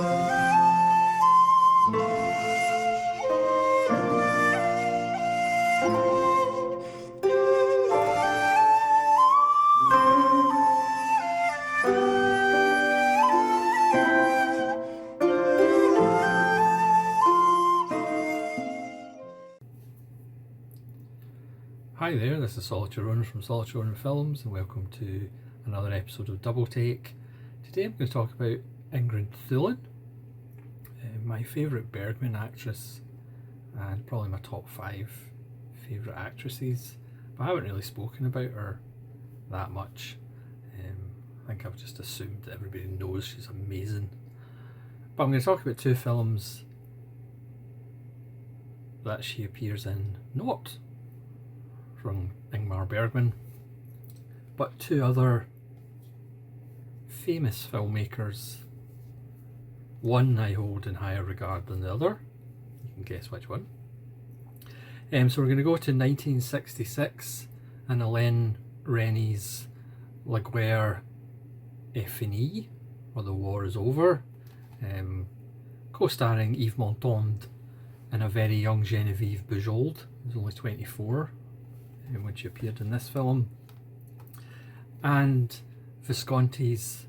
Hi there, this is Solitary Runner from Solitary Runner Films, and welcome to another episode of Double Take. Today I'm going to talk about Ingrid Thulin, my favourite Bergman actress, and probably my top 5 favourite actresses, but I haven't really spoken about her that much. I think I've just assumed that everybody knows she's amazing. But I'm going to talk about 2 films that she appears in, not from Ingmar Bergman, but 2 other famous filmmakers. One I hold in higher regard than the other. You can guess which one. So we're going to go to 1966 and Hélène Rennie's La Guerre est finie, or The War is Over, co-starring Yves Montand and a very young Geneviève Bujold, who's only 24 when she appeared in this film, and Visconti's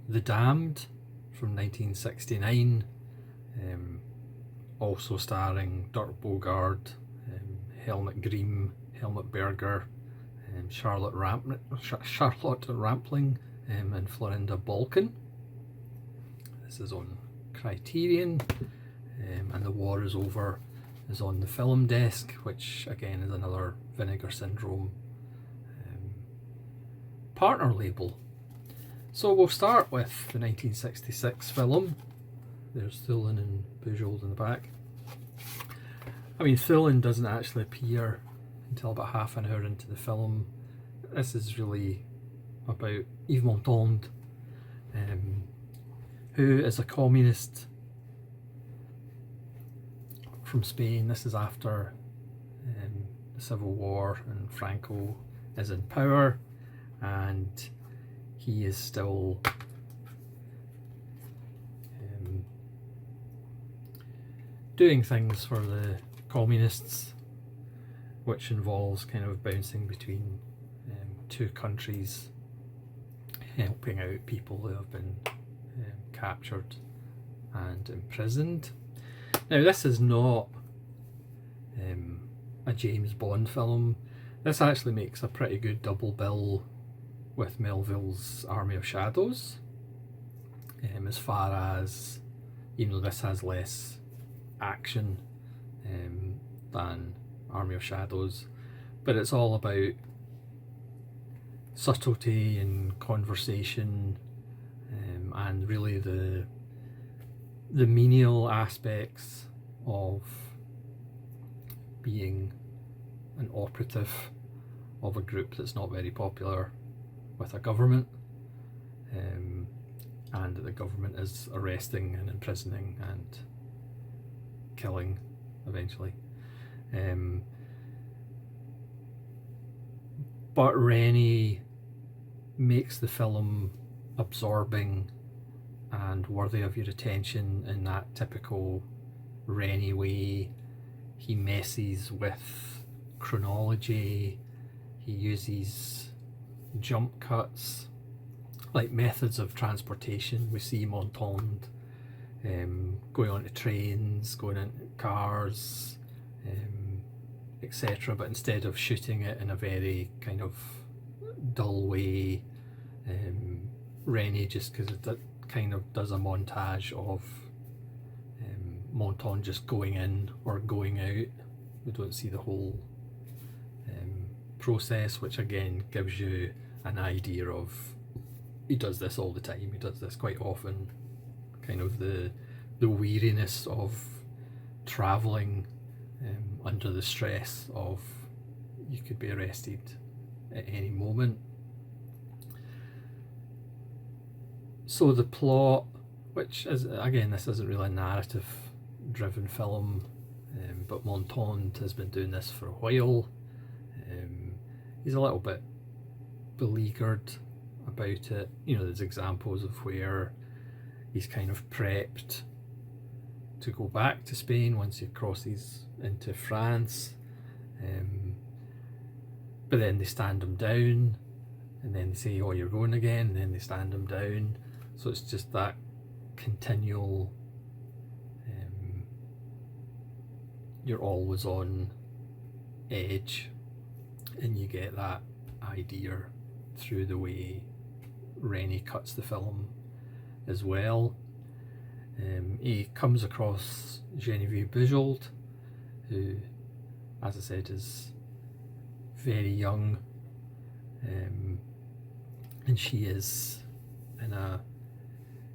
The Damned from 1969, also starring Dirk Bogarde, Helmut Griem, Helmut Berger, Charlotte Rampling, and Florinda Balkan. This is on Criterion, and The War is Over is on the Film Desk, which again is another Vinegar Syndrome partner label. So we'll start with the 1966 film. There's Thulin and Bujold in the back. I mean, Thulin doesn't actually appear until about half an hour into the film. This is really about Yves Montand, who is a communist from Spain. This is after the Civil War and Franco is in power, and he is still doing things for the communists, which involves kind of bouncing between 2 countries, helping out people who have been captured and imprisoned. Now, this is not a James Bond film. This actually makes a pretty good double bill with Melville's Army of Shadows, as far as, even though this has less action than Army of Shadows, but it's all about subtlety and conversation, and really the menial aspects of being an operative of a group that's not very popular with a government, and that the government is arresting and imprisoning and killing eventually. But Rennie makes the film absorbing and worthy of your attention in that typical Rennie way. He messes with chronology, he uses jump cuts, like methods of transportation. We see Montand going onto trains, going into cars, etc., but instead of shooting it in a very kind of dull way, Rennie just kind of does a montage of Montand just going in or going out. We don't see the whole process, which again gives you an idea of, he does this all the time, he does this quite often, kind of the weariness of travelling under the stress of you could be arrested at any moment. So the plot, which is, again, this isn't really a narrative driven film, but Montand has been doing this for a while. He's a little bit beleaguered about it. You know, there's examples of where he's kind of prepped to go back to Spain once he crosses into France. But then they stand him down, and then they say, oh, you're going again, and then they stand him down. So it's just that continual, you're always on edge, and you get that idea through the way Rennie cuts the film as well. He comes across Genevieve Bujold, who, as I said, is very young, and she is in a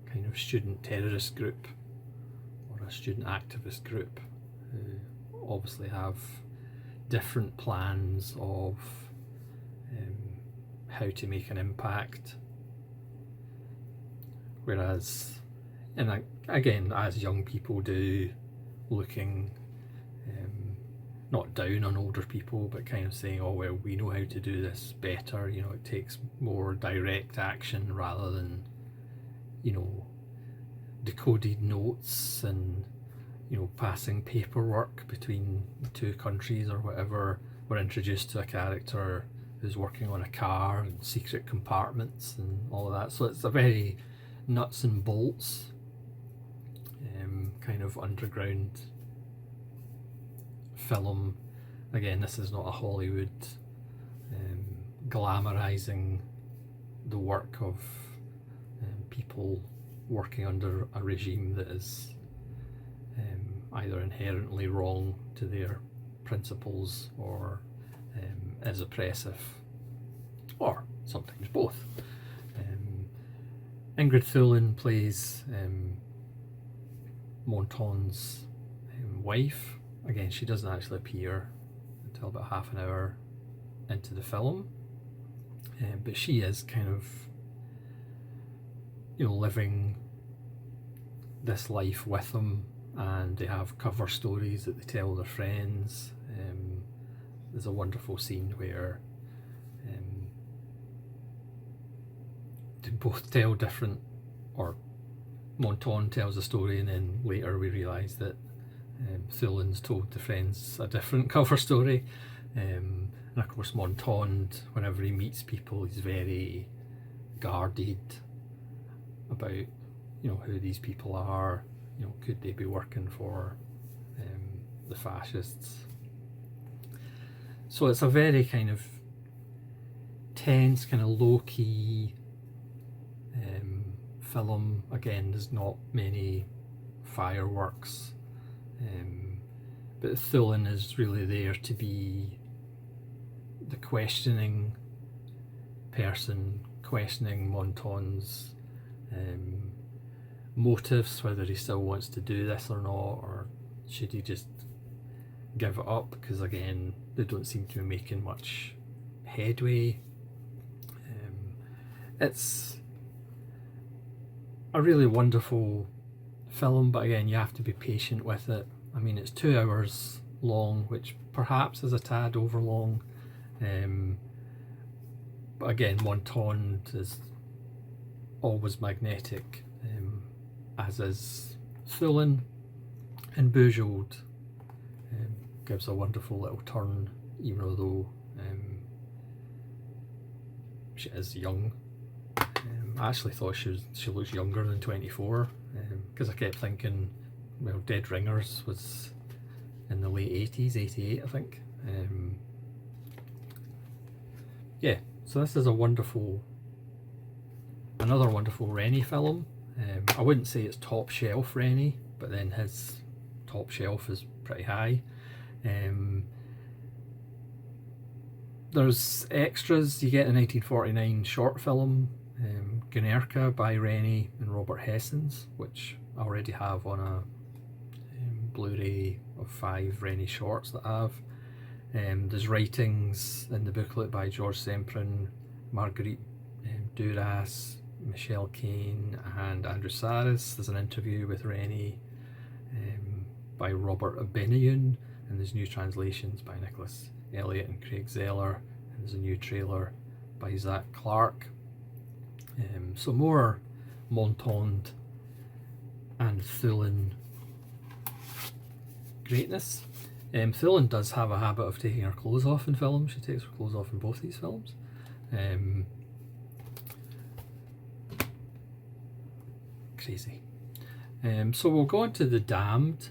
kind of student terrorist group or a student activist group who obviously have different plans of how to make an impact, whereas, and again, as young people do, looking not down on older people, but kind of saying, oh well, we know how to do this better, you know, it takes more direct action rather than, you know, decoded notes and, you know, passing paperwork between two countries or whatever. We're introduced to a character who's working on a car and secret compartments and all of that, so it's a very nuts and bolts kind of underground film. Again, this is not a Hollywood glamorizing the work of people working under a regime that is either inherently wrong to their principles or is oppressive, or sometimes both. Ingrid Thulin plays Monton's wife. Again, she doesn't actually appear until about half an hour into the film, but she is kind of, you know, living this life with them, and they have cover stories that they tell their friends. There's a wonderful scene where they both tell different, or Monton tells a story, and then later we realise that Thulin's told the friends a different cover story. And of course Monton, whenever he meets people, he's very guarded about, you know, who these people are, you know, could they be working for the fascists. So it's a very kind of tense, kind of low-key film. Again, there's not many fireworks, but Thulin is really there to be the questioning person, questioning Monton's motives, whether he still wants to do this or not, or should he just give it up, because again, they don't seem to be making much headway. It's a really wonderful film, but again, you have to be patient with it. I mean, it's 2 hours long, which perhaps is a tad over long, but again, Monton is always magnetic, as is Thulin, and Bujold gives a wonderful little turn, even though she is young. I actually thought she looks younger than 24, because I kept thinking, well, Dead Ringers was in the late 80s, 88 I think. Yeah, so this is another wonderful Rennie film. I wouldn't say it's top shelf Rennie, but then his top shelf is pretty high. There's extras. You get a 1949 short film, Guernica by Rennie and Robert Hessens, which I already have on a Blu-ray of 5 Rennie shorts that I have. There's writings in the booklet by George Semprin, Marguerite Duras, Michelle Kane and Andrew Saris. There's an interview with Rennie by Robert Benioun, and there's new translations by Nicholas Elliott and Craig Zeller, and there's a new trailer by Zach Clark. So more Monton and Thulin greatness. Thulin does have a habit of taking her clothes off in films. She takes her clothes off in both these films. Crazy. So we'll go on to The Damned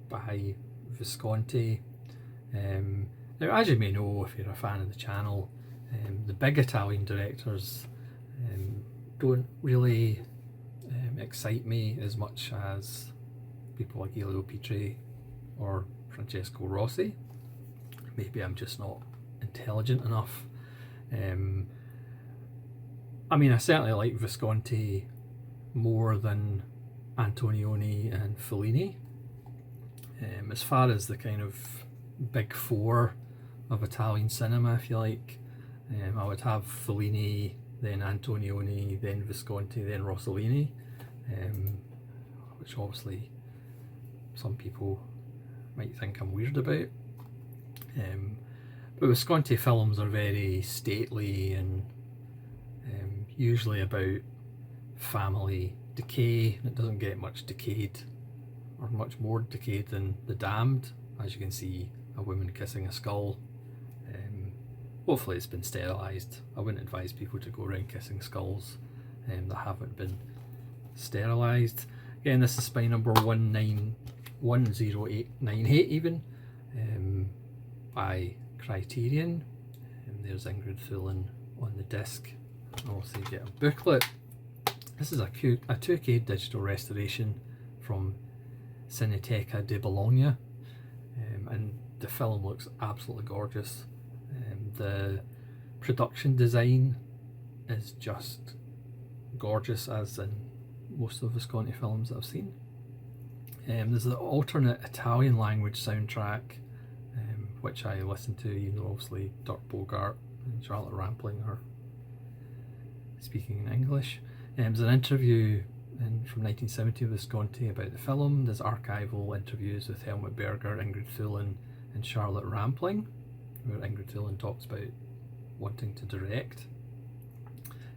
by Visconti. Now, as you may know, if you're a fan of the channel, the big Italian directors don't really excite me as much as people like Elio Petri or Francesco Rossi. Maybe I'm just not intelligent enough. I mean, I certainly like Visconti more than Antonioni and Fellini. As far as the kind of big four of Italian cinema, if you like, I would have Fellini, then Antonioni, then Visconti, then Rossellini, which obviously some people might think I'm weird about. But Visconti films are very stately and usually about family decay. It doesn't get much decayed or much more decayed than The Damned. As you can see, a woman kissing a skull. Hopefully it's been sterilised. I wouldn't advise people to go around kissing skulls that haven't been sterilised. Again, this is spy number 10898 even, by Criterion. There's Ingrid Thulin on the disc. Also you get a booklet. This is a 2K digital restoration from Cineteca di Bologna, and the film looks absolutely gorgeous. The production design is just gorgeous, as in most of the Visconti films that I've seen. There's the alternate Italian language soundtrack, which I listened to, even though obviously Dirk Bogarde and Charlotte Rampling are speaking in English. There's an interview from 1970 with Visconti about the film. There's archival interviews with Helmut Berger, Ingrid Thulin and Charlotte Rampling, where Ingrid Thulin talks about wanting to direct.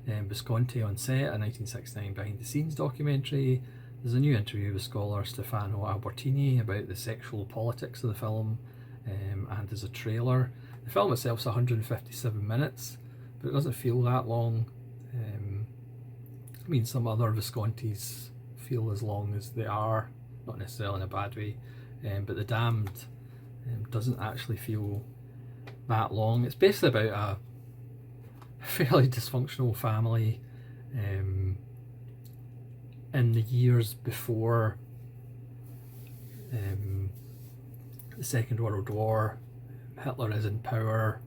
Visconti on set, a 1969 behind the scenes documentary. There's a new interview with scholar Stefano Albertini about the sexual politics of the film, and there's a trailer. The film itself's 157 minutes, but it doesn't feel that long. I mean, some other Viscontis feel as long as they are, not necessarily in a bad way, but The Damned doesn't actually feel that long. It's basically about a fairly dysfunctional family in the years before the Second World War. Hitler is in power.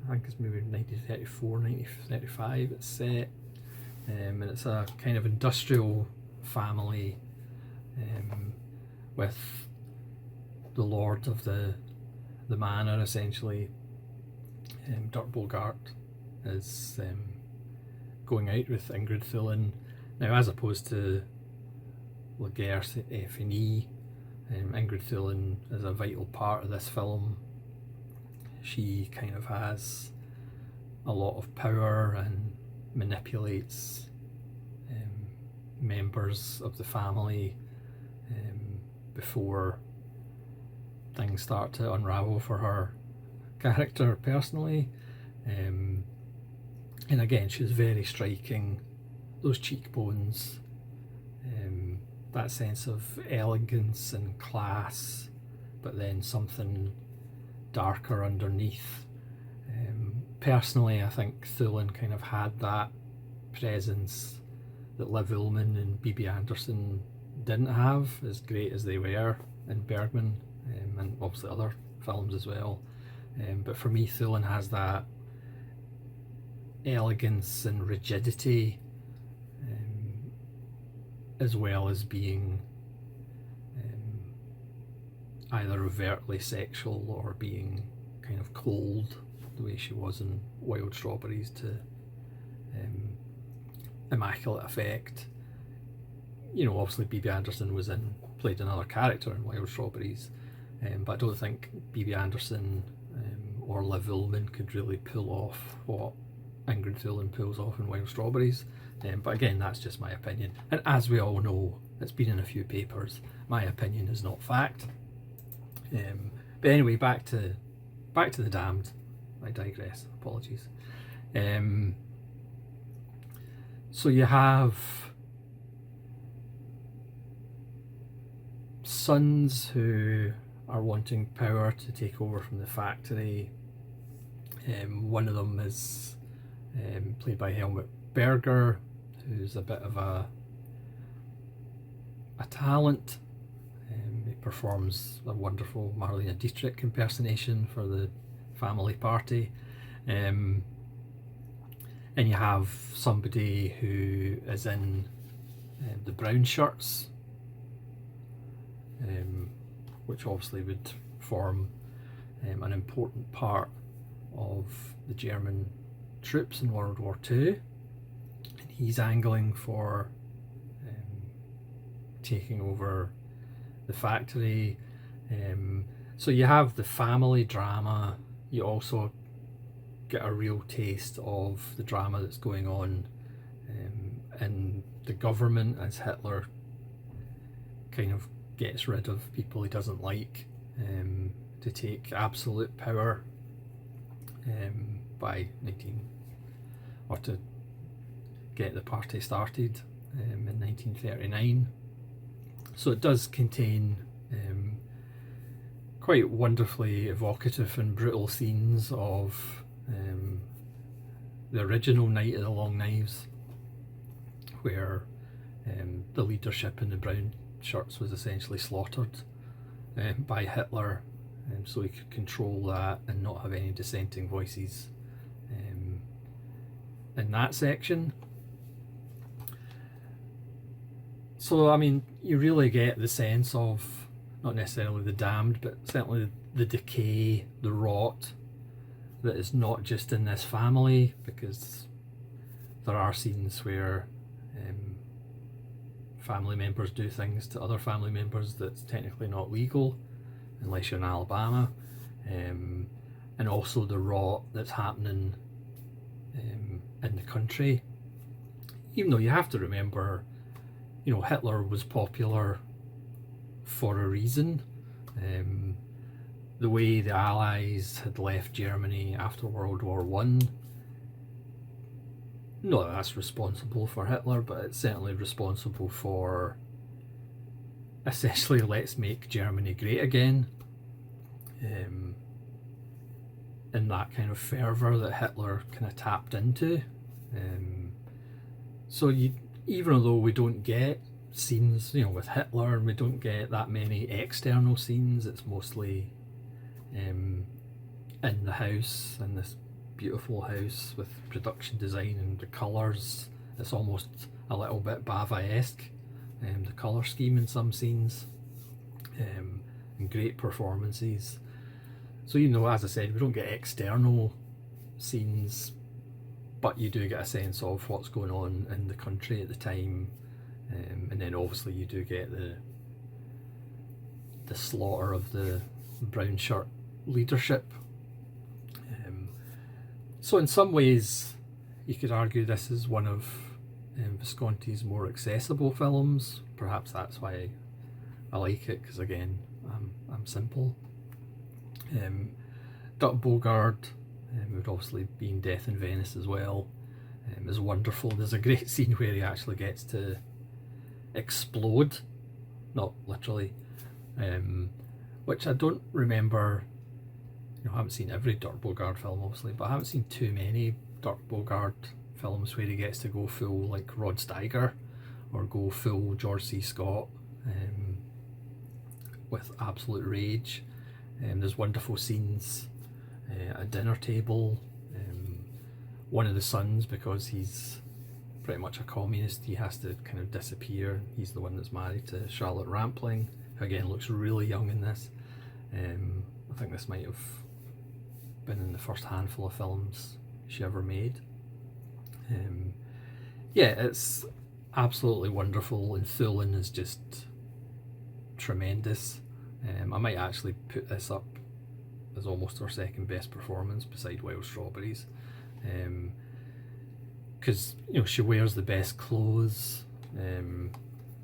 I think it's maybe 1934, 1935 it's set. And it's a kind of industrial family with the lord of the manor, essentially. Dirk Bogarde is going out with Ingrid Thulin. Now, as opposed to La Guerre Finie, Ingrid Thulin is a vital part of this film. She kind of has a lot of power and manipulates members of the family before things start to unravel for her character personally. And again, she's very striking. Those cheekbones, that sense of elegance and class, but then something darker underneath. Personally, I think Thulin kind of had that presence that Liv Ullmann and Bibi Andersson didn't have, as great as they were in Bergman, and obviously other films as well. But for me, Thulin has that elegance and rigidity, as well as being either overtly sexual or being kind of cold, the way she was in Wild Strawberries, to immaculate effect. You know, obviously Bibi Andersson played another character in Wild Strawberries, but I don't think Bibi Andersson or Liv Ullmann could really pull off what Ingrid Thulin pulls off in Wild Strawberries. But again, that's just my opinion. And as we all know, it's been in a few papers, my opinion is not fact. But anyway, back to The Damned. I digress, apologies. So you have sons who are wanting power to take over from the factory. One of them is played by Helmut Berger, who's a bit of a talent. He performs a wonderful Marlene Dietrich impersonation for the family party. And you have somebody who is in the brown shirts, which obviously would form an important part of the German troops in World War II. And he's angling for taking over the factory. So you have the family drama. You also get a real taste of the drama that's going on in the government as Hitler kind of gets rid of people he doesn't like to take absolute power to get the party started in 1939. So it does contain quite wonderfully evocative and brutal scenes of the original Night of the Long Knives, where the leadership in the brown shirts was essentially slaughtered by Hitler, so he could control that and not have any dissenting voices in that section. So I mean, you really get the sense of not necessarily the damned, but certainly the decay, the rot that is not just in this family, because there are scenes where family members do things to other family members that's technically not legal unless you're in Alabama, and also the rot that's happening in the country. Even though you have to remember, you know, Hitler was popular for a reason. The way the Allies had left Germany after World War One, not that that's responsible for Hitler, but it's certainly responsible for essentially let's make Germany great again, and that kind of fervour that Hitler kind of tapped into. So even though we don't get scenes, you know, with Hitler, and we don't get that many external scenes, it's mostly in the house, in this beautiful house with production design and the colours. It's almost a little bit Bava-esque, the colour scheme in some scenes, and great performances. So, you know, as I said, we don't get external scenes, but you do get a sense of what's going on in the country at the time, and then obviously you do get the slaughter of the brown shirt leadership. So in some ways you could argue this is one of Visconti's more accessible films. Perhaps that's why I like it, because again, I'm simple. Dirk Bogarde, who'd obviously been Death in Venice as well, is wonderful. There's a great scene where he actually gets to explode, not literally, which I don't remember. You know, I haven't seen every Dirk Bogarde film obviously, but I haven't seen too many Dirk Bogarde films where he gets to go full like Rod Steiger or go full George C. Scott with absolute rage. There's wonderful scenes at a dinner table. One of the sons, because he's pretty much a communist, he has to kind of disappear. He's the one that's married to Charlotte Rampling, who again looks really young in this. I think this might have been in the first handful of films she ever made. Yeah, it's absolutely wonderful, and Thulin is just tremendous. I might actually put this up as almost her second best performance beside Wild Strawberries. because she wears the best clothes,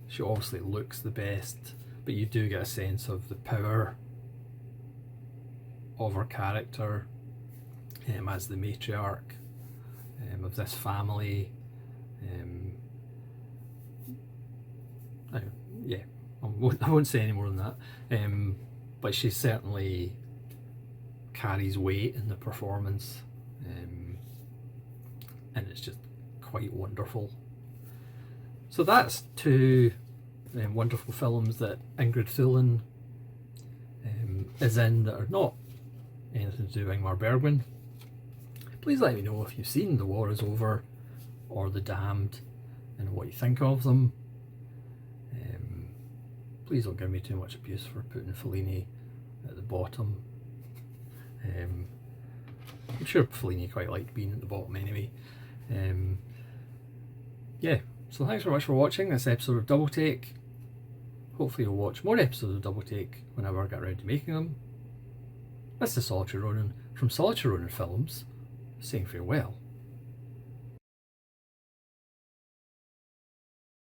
she obviously looks the best, but you do get a sense of the power of her character as the matriarch of this family. Yeah, I won't say any more than that, but she certainly carries weight in the performance, and it's just quite wonderful. So that's two wonderful films that Ingrid Thulin is in that are not anything to do with Ingmar Bergman. Please let me know if you've seen The War Is Over or The Damned and what you think of them. Please don't give me too much abuse for putting Fellini at the bottom. I'm sure Fellini quite liked being at the bottom anyway. Yeah, so thanks very much for watching this episode of Double Take. Hopefully you'll watch more episodes of Double Take whenever I get around to making them. This is Solitary Ronin from Solitary Ronin Films, saying farewell.